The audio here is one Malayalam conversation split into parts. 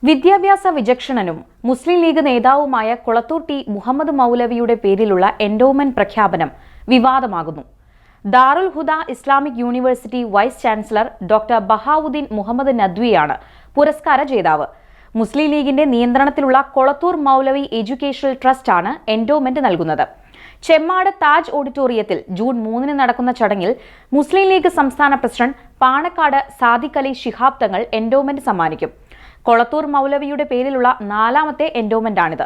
വിദ്യാഭ്യാസ വിചക്ഷണനും മുസ്ലിം ലീഗ് നേതാവുമായ കൊളത്തൂർ ടി മുഹമ്മദ് മൗലവിയുടെ പേരിലുള്ള എൻഡോമെന്റ് പ്രഖ്യാപനം വിവാദമാകുന്നു. Darul Huda Islamic university vice chancellor doctor Bahauddeen Muhammad നദ്വിയാണ് പുരസ്കാര ജേതാവ്. മുസ്ലിം ലീഗിന്റെ നിയന്ത്രണത്തിലുള്ള കൊളത്തൂർ മൗലവി എഡ്യൂക്കേഷണൽ ട്രസ്റ്റ് ആണ് എൻഡോമെന്റ് നൽകുന്നത്. ചെമ്മാട് താജ് ഓഡിറ്റോറിയത്തിൽ ജൂൺ 3 നടക്കുന്ന ചടങ്ങിൽ മുസ്ലിം ലീഗ് സംസ്ഥാന പ്രസിഡന്റ് പാണക്കാട് സാദിഖ് അലി ശിഹാബ് തങ്ങൾ എൻഡോമെന്റ് സമ്മാനിക്കും. കൊളത്തൂർ മൗലവിയുടെ പേരിലുള്ള 4ാമത്തെ എൻഡോമെന്റാണിത്.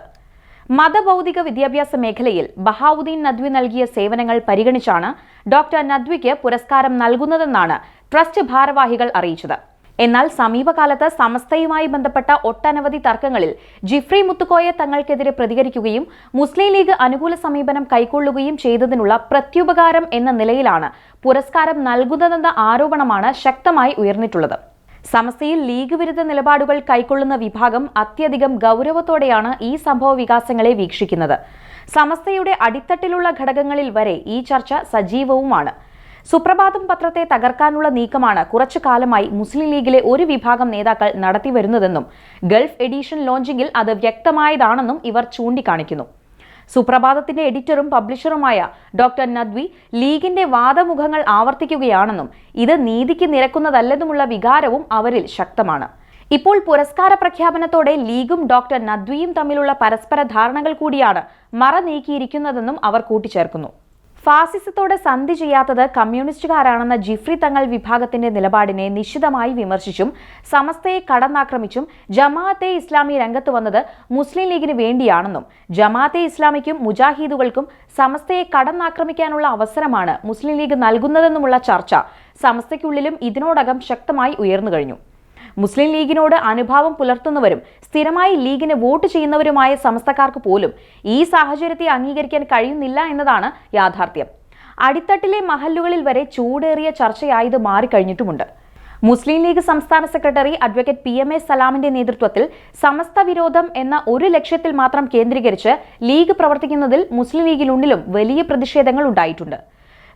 മതഭൗതിക വിദ്യാഭ്യാസ മേഖലയിൽ ബഹാവുദ്ദീൻ നദ്വി നൽകിയ സേവനങ്ങൾ പരിഗണിച്ചാണ് ഡോക്ടർ നദ്വിക്ക് പുരസ്കാരം നൽകുന്നതെന്നാണ് ട്രസ്റ്റ് ഭാരവാഹികൾ അറിയിച്ചത്. എന്നാൽ സമീപകാലത്ത് സമസ്തയുമായി ബന്ധപ്പെട്ട ഒട്ടനവധി തർക്കങ്ങളിൽ ജിഫ്രി മുത്തുക്കോയ തങ്ങൾക്കെതിരെ പ്രതികരിക്കുകയും മുസ്ലിം ലീഗ് അനുകൂല സമീപനം കൈക്കൊള്ളുകയും ചെയ്തതിനുള്ള പ്രത്യുപകാരം എന്ന നിലയിലാണ് പുരസ്കാരം നൽകുന്നതെന്ന ആരോപണമാണ് ശക്തമായി ഉയർന്നിട്ടുള്ളത്. സമസ്തയിൽ ലീഗ് വിരുദ്ധ നിലപാടുകൾ കൈക്കൊള്ളുന്ന വിഭാഗം അത്യധികം ഗൗരവത്തോടെയാണ് ഈ സംഭവ വികാസങ്ങളെ വീക്ഷിക്കുന്നത്. സമസ്തയുടെ അടിത്തട്ടിലുള്ള ഘടകങ്ങളിൽ വരെ ഈ ചർച്ച സജീവവുമാണ്. സുപ്രഭാതം പത്രത്തെ തകർക്കാനുള്ള നീക്കമാണ് കുറച്ചു കാലമായി മുസ്ലിം ലീഗിലെ ഒരു വിഭാഗം നേതാക്കൾ നടത്തിവരുന്നതെന്നും ഗൾഫ് എഡിഷൻ ലോഞ്ചിങ്ങിൽ അത് വ്യക്തമായതാണെന്നും ഇവർ ചൂണ്ടിക്കാണിക്കുന്നു. സുപ്രഭാതത്തിന്റെ എഡിറ്ററും പബ്ലിഷറുമായ ഡോക്ടർ നദ്വി ലീഗിന്റെ വാദമുഖങ്ങൾ ആവർത്തിക്കുകയാണെന്നും ഇത് നീതിക്ക് നിരക്കുന്നതല്ലെന്നുമുള്ള വികാരവും അവരിൽ ശക്തമാണ്. ഇപ്പോൾ പുരസ്കാര പ്രഖ്യാപനത്തോടെ ലീഗും ഡോക്ടർ നദ്വിയും തമ്മിലുള്ള പരസ്പര ധാരണകൾ കൂടിയാണ് മറ നീക്കിയിരിക്കുന്നതെന്നും അവർ കൂട്ടിച്ചേർക്കുന്നു. ഫാസിസത്തോട് സന്ധി ചെയ്യാത്തത് കമ്മ്യൂണിസ്റ്റുകാരാണെന്ന ജിഫ്രി തങ്ങൾ വിഭാഗത്തിന്റെ നിലപാടിനെ നിശിതമായി വിമർശിച്ചും സമസ്തയെ കടന്നാക്രമിച്ചും ജമാഅത്തെ ഇസ്ലാമി രംഗത്ത് വന്നത് മുസ്ലിം ലീഗിന് വേണ്ടിയാണെന്നും ജമാഅത്തെ ഇസ്ലാമിക്കും മുജാഹിദുകൾക്കും സമസ്തയെ കടന്നാക്രമിക്കാനുള്ള അവസരമാണ് മുസ്ലിം ലീഗ് നൽകുന്നതെന്നുമുള്ള ചർച്ച സമസ്തയ്ക്കുള്ളിലും ഇതിനോടകം ശക്തമായി ഉയർന്നു കഴിഞ്ഞു. മുസ്ലിം ലീഗിനോട് അനുഭാവം പുലർത്തുന്നവരും സ്ഥിരമായി ലീഗിന് വോട്ട് ചെയ്യുന്നവരുമായ സമസ്തക്കാർക്ക് പോലും ഈ സാഹചര്യത്തെ അംഗീകരിക്കാൻ കഴിയുന്നില്ല എന്നതാണ് യാഥാർത്ഥ്യം. അടിത്തട്ടിലെ മഹല്ലുകളിൽ വരെ ചൂടേറിയ ചർച്ചയായത് മാറിക്കഴിഞ്ഞിട്ടുമുണ്ട്. മുസ്ലിം ലീഗ് സംസ്ഥാന സെക്രട്ടറി അഡ്വക്കേറ്റ് PMA സലാമിന്റെ നേതൃത്വത്തിൽ സമസ്ത വിരോധം എന്ന ഒരു ലക്ഷ്യത്തിൽ മാത്രം കേന്ദ്രീകരിച്ച് ലീഗ് പ്രവർത്തിക്കുന്നതിൽ മുസ്ലിം ലീഗിനുള്ളിലും വലിയ പ്രതിഷേധങ്ങൾ ഉണ്ടായിട്ടുണ്ട്.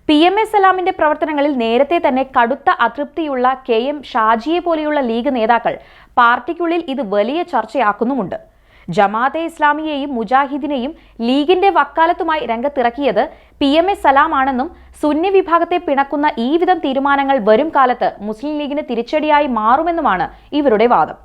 PMA സലാമിന്റെ പ്രവർത്തനങ്ങളിൽ നേരത്തെ തന്നെ കടുത്ത അതൃപ്തിയുള്ള KM ഷാജിയെ പോലെയുള്ള ലീഗ് നേതാക്കൾ പാർട്ടിക്കുള്ളിൽ ഇത് വലിയ ചർച്ചയാക്കുന്നുമുണ്ട്. ജമാഅത്തെ ഇസ്ലാമിയെയും മുജാഹിദിനെയും ലീഗിന്റെ വക്കാലത്തുമായി രംഗത്തിറക്കിയത് PMA സലാം ആണെന്നും സുന്നി വിഭാഗത്തെ പിണക്കുന്ന ഈ വിധം തീരുമാനങ്ങൾ വരും കാലത്ത് മുസ്ലിം ലീഗിന് തിരിച്ചടിയായി മാറുമെന്നുമാണ് ഇവരുടെ വാദം.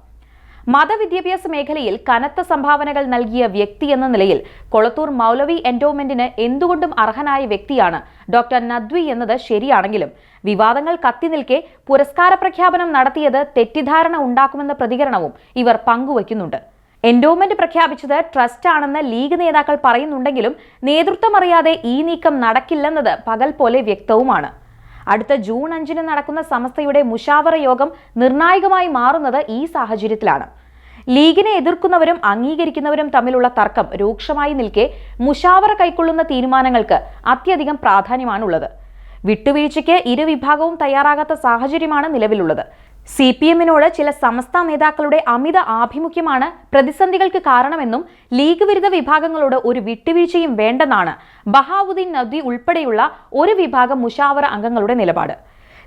മതവിദ്യാഭ്യാസ മേഖലയിൽ കനത്ത സംഭാവനകൾ നൽകിയ വ്യക്തി എന്ന നിലയിൽ കൊളത്തൂർ മൗലവി എൻഡോമെന്റിന് എന്തുകൊണ്ടും അർഹനായ വ്യക്തിയാണ് ഡോക്ടർ നദ്വി എന്നത് ശരിയാണെങ്കിലും വിവാദങ്ങൾ കത്തി നിൽക്കെ പുരസ്കാര പ്രഖ്യാപനം നടത്തിയത് തെറ്റിദ്ധാരണ ഉണ്ടാക്കുമെന്ന പ്രതികരണവും ഇവർ പങ്കുവയ്ക്കുന്നുണ്ട്. എൻഡോമെന്റ് പ്രഖ്യാപിച്ചത് ട്രസ്റ്റ് ആണെന്ന് ലീഗ് നേതാക്കൾ പറയുന്നുണ്ടെങ്കിലും നേതൃത്വം അറിയാതെ ഈ നീക്കം നടക്കില്ലെന്നത് പകൽ പോലെ വ്യക്തവുമാണ്. അടുത്ത ജൂൺ 5 നടക്കുന്ന സമസ്തയുടെ മുഷാവറ യോഗം നിർണായകമായി മാറുന്നത് ഈ സാഹചര്യത്തിലാണ്. ലീഗിനെ എതിർക്കുന്നവരും അംഗീകരിക്കുന്നവരും തമ്മിലുള്ള തർക്കം രൂക്ഷമായി നിൽക്കെ മുഷാവറ കൈക്കൊള്ളുന്ന തീരുമാനങ്ങൾക്ക് അത്യധികം പ്രാധാന്യമാണുള്ളത്. വിട്ടുവീഴ്ചയ്ക്ക് ഇരുവിഭാഗവും തയ്യാറാകാത്ത സാഹചര്യമാണ് നിലവിലുള്ളത്. CPM-നോട് ചില സമസ്ത നേതാക്കളുടെ അമിത ആഭിമുഖ്യമാണ് പ്രതിസന്ധികൾക്ക് കാരണമെന്നും ലീഗ് വിരുദ്ധ വിഭാഗങ്ങളോട് ഒരു വിട്ടുവീഴ്ചയും വേണ്ടെന്നാണ് ബഹാവുദ്ദീൻ നദ്വി ഉൾപ്പെടെയുള്ള ഒരു വിഭാഗം മുഷാവറ അംഗങ്ങളുടെ നിലപാട്.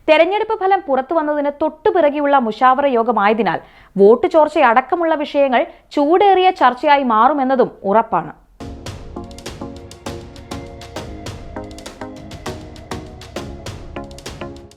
തെരഞ്ഞെടുപ്പ് ഫലം പുറത്തു വന്നതിന് തൊട്ടുപിറകെയുള്ള മുഷാവറ യോഗമായതിനാൽ വോട്ട് ചോർച്ചയടക്കമുള്ള വിഷയങ്ങൾ ചൂടേറിയ ചർച്ചയായി മാറുമെന്നതും ഉറപ്പാണ്.